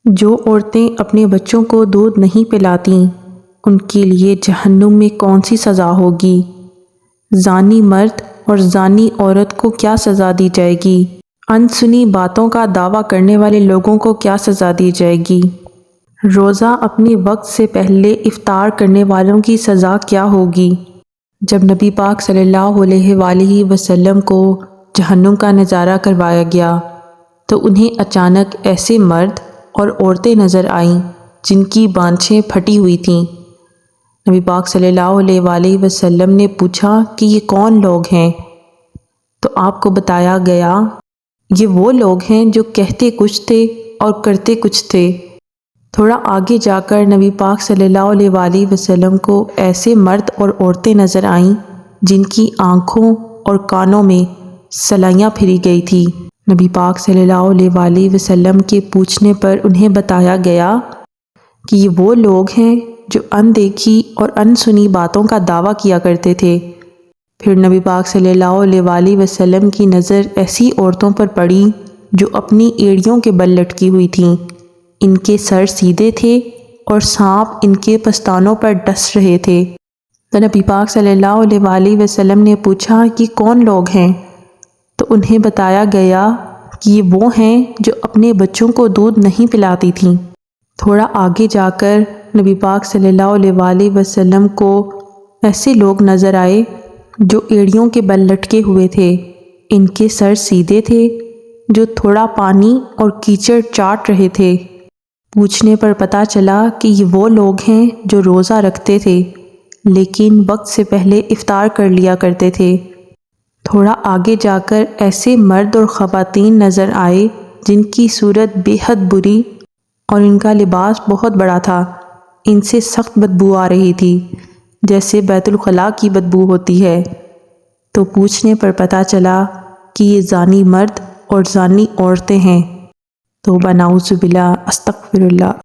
جو عورتیں اپنے بچوں کو دودھ نہیں پلاتیں ان کے لیے جہنم میں کون سی سزا ہوگی؟ زانی مرد اور زانی عورت کو کیا سزا دی جائے گی؟ انسنی باتوں کا دعویٰ کرنے والے لوگوں کو کیا سزا دی جائے گی؟ روزہ اپنے وقت سے پہلے افطار کرنے والوں کی سزا کیا ہوگی؟ جب نبی پاک صلی اللہ علیہ وآلہ وسلم کو جہنم کا نظارہ کروایا گیا تو انہیں اچانک ایسے مرد اور عورتیں نظر آئیں جن کی بانچھیں پھٹی ہوئی تھیں۔ نبی پاک صلی اللہ علیہ وآلہ وسلم نے پوچھا کہ یہ کون لوگ ہیں؟ تو آپ کو بتایا گیا یہ وہ لوگ ہیں جو کہتے کچھ تھے اور کرتے کچھ تھے۔ تھوڑا آگے جا کر نبی پاک صلی اللہ علیہ وآلہ وسلم کو ایسے مرد اور عورتیں نظر آئیں جن کی آنکھوں اور کانوں میں سلائیاں پھری گئی تھی۔ نبی پاک صلی اللہ علیہ وآلہ وسلم کے پوچھنے پر انہیں بتایا گیا کہ یہ وہ لوگ ہیں جو اندیکھی اور انسنی باتوں کا دعویٰ کیا کرتے تھے۔ پھر نبی پاک صلی اللہ علیہ وآلہ وسلم کی نظر ایسی عورتوں پر پڑی جو اپنی ایڑیوں کے بل لٹکی ہوئی تھیں، ان کے سر سیدھے تھے اور سانپ ان کے پستانوں پر ڈس رہے تھے۔ تو نبی پاک صلی اللہ علیہ وآلہ وسلم نے پوچھا کہ کون لوگ ہیں؟ تو انہیں بتایا گیا کہ یہ وہ ہیں جو اپنے بچوں کو دودھ نہیں پلاتی تھیں۔ تھوڑا آگے جا کر نبی پاک صلی اللہ علیہ وآلہ وسلم کو ایسے لوگ نظر آئے جو ایڑیوں کے بل لٹکے ہوئے تھے، ان کے سر سیدھے تھے، جو تھوڑا پانی اور کیچڑ چاٹ رہے تھے۔ پوچھنے پر پتہ چلا کہ یہ وہ لوگ ہیں جو روزہ رکھتے تھے لیکن وقت سے پہلے افطار کر لیا کرتے تھے۔ تھوڑا آگے جا کر ایسے مرد اور خواتین نظر آئے جن کی صورت بے حد بری اور ان کا لباس بہت بڑا تھا، ان سے سخت بدبو آ رہی تھی جیسے بیت الخلاء کی بدبو ہوتی ہے۔ تو پوچھنے پر پتہ چلا کہ یہ زانی مرد اور زانی عورتیں ہیں۔ توبہ نعوذ باللہ، استغفر اللہ۔